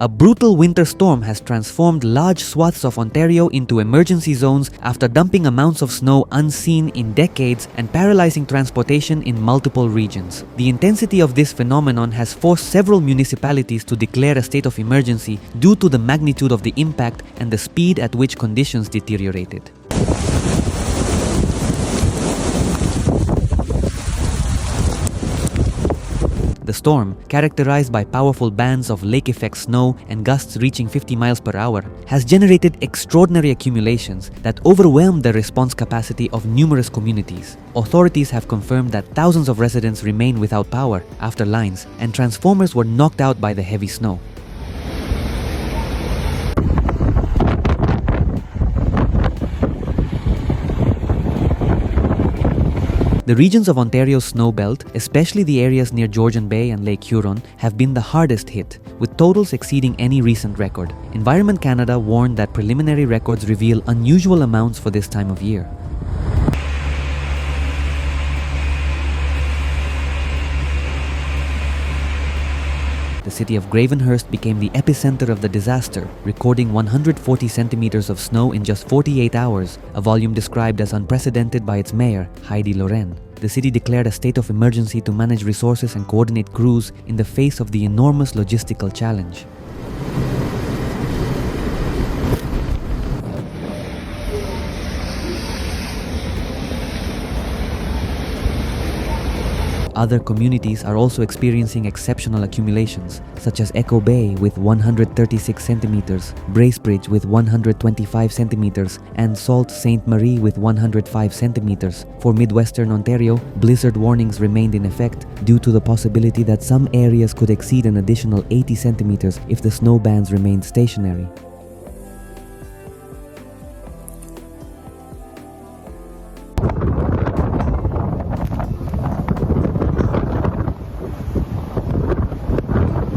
A brutal winter storm has transformed large swaths of Ontario into emergency zones after dumping amounts of snow unseen in decades and paralyzing transportation in multiple regions. The intensity of this phenomenon has forced several municipalities to declare a state of emergency due to the magnitude of the impact and the speed at which conditions deteriorated. The storm, characterized by powerful bands of lake-effect snow and gusts reaching 50 miles per hour, has generated extraordinary accumulations that overwhelm the response capacity of numerous communities. Authorities have confirmed that thousands of residents remain without power after lines and transformers were knocked out by the heavy snow. The regions of Ontario's snow belt, especially the areas near Georgian Bay and Lake Huron, have been the hardest hit, with totals exceeding any recent record. Environment Canada warned that preliminary records reveal unusual amounts for this time of year. The city of Gravenhurst became the epicenter of the disaster, recording 140 centimeters of snow in just 48 hours, a volume described as unprecedented by its mayor, Heidi Loren. The city declared a state of emergency to manage resources and coordinate crews in the face of the enormous logistical challenge. Other communities are also experiencing exceptional accumulations, such as Echo Bay with 136 centimeters, Bracebridge with 125 centimeters, and Sault Ste. Marie with 105 centimeters. For Midwestern Ontario, blizzard warnings remained in effect due to the possibility that some areas could exceed an additional 80 centimeters if the snow bands remained stationary.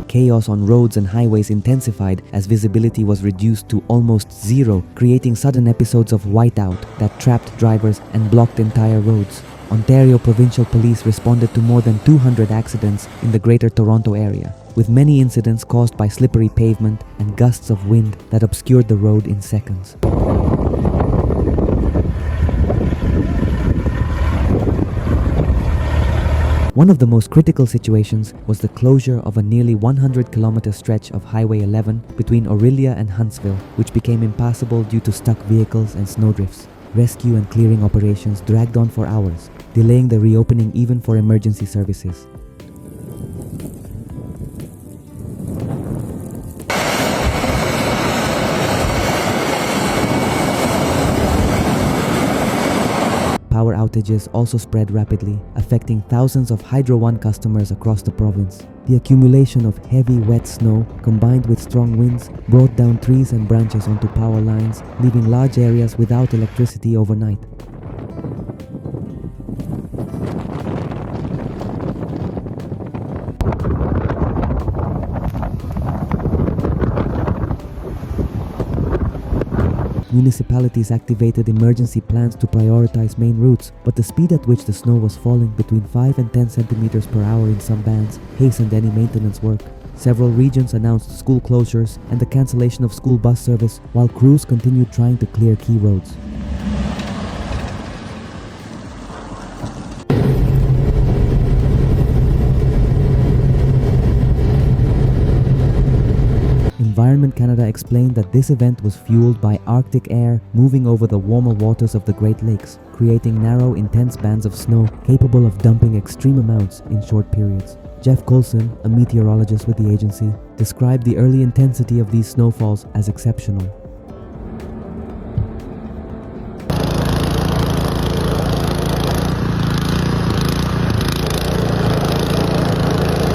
Chaos on roads and highways intensified as visibility was reduced to almost zero, creating sudden episodes of whiteout that trapped drivers and blocked entire roads. Ontario Provincial Police responded to more than 200 accidents in the Greater Toronto area, with many incidents caused by slippery pavement and gusts of wind that obscured the road in seconds. One of the most critical situations was the closure of a nearly 100-kilometer stretch of Highway 11 between Orillia and Huntsville, which became impassable due to stuck vehicles and snowdrifts. Rescue and clearing operations dragged on for hours, delaying the reopening even for emergency services. Power outages also spread rapidly, affecting thousands of Hydro One customers across the province. The accumulation of heavy, wet snow, combined with strong winds, brought down trees and branches onto power lines, leaving large areas without electricity overnight. Municipalities activated emergency plans to prioritize main routes, but the speed at which the snow was falling between 5 and 10 centimeters per hour in some bands hastened any maintenance work. Several regions announced school closures and the cancellation of school bus service, while crews continued trying to clear key roads. Environment Canada explained that this event was fueled by Arctic air moving over the warmer waters of the Great Lakes, creating narrow, intense bands of snow capable of dumping extreme amounts in short periods. Jeff Coulson, a meteorologist with the agency, described the early intensity of these snowfalls as exceptional.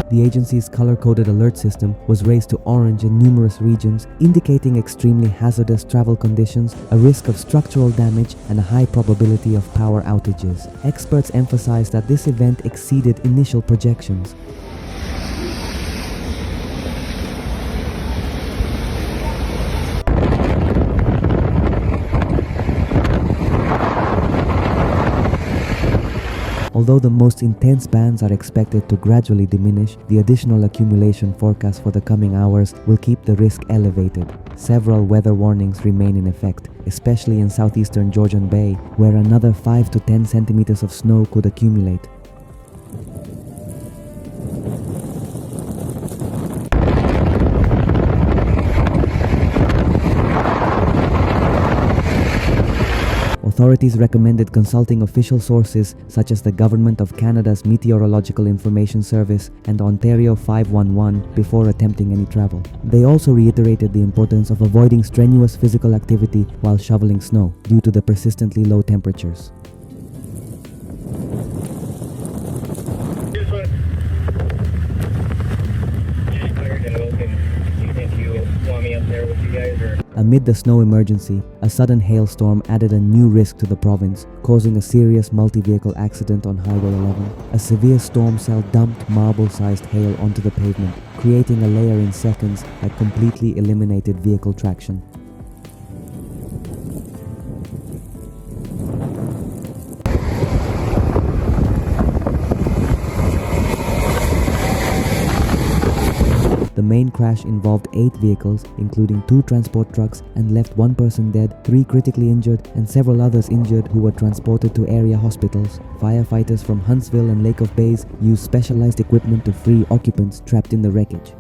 The agency's color-coded alert system was raised to orange in numerous regions, indicating extremely hazardous travel conditions, a risk of structural damage, and a high probability of power outages. Experts emphasized that this event exceeded initial projections. Although the most intense bands are expected to gradually diminish, the additional accumulation forecast for the coming hours will keep the risk elevated. Several weather warnings remain in effect, especially in southeastern Georgian Bay, where another 5 to 10 centimeters of snow could accumulate. Authorities recommended consulting official sources such as the Government of Canada's Meteorological Information Service and Ontario 511 before attempting any travel. They also reiterated the importance of avoiding strenuous physical activity while shoveling snow due to the persistently low temperatures. Amid the snow emergency, a sudden hailstorm added a new risk to the province, causing a serious multi-vehicle accident on Highway 11. A severe storm cell dumped marble-sized hail onto the pavement, creating a layer in seconds that completely eliminated vehicle traction. The main crash involved 8 vehicles, including 2 transport trucks, and left 1 person dead, 3 critically injured, and several others injured who were transported to area hospitals. Firefighters from Huntsville and Lake of Bays used specialized equipment to free occupants trapped in the wreckage.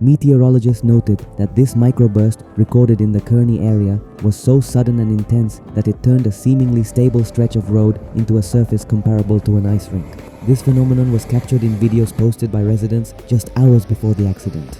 Meteorologists noted that this microburst, recorded in the Kearney area, was so sudden and intense that it turned a seemingly stable stretch of road into a surface comparable to an ice rink. This phenomenon was captured in videos posted by residents just hours before the accident.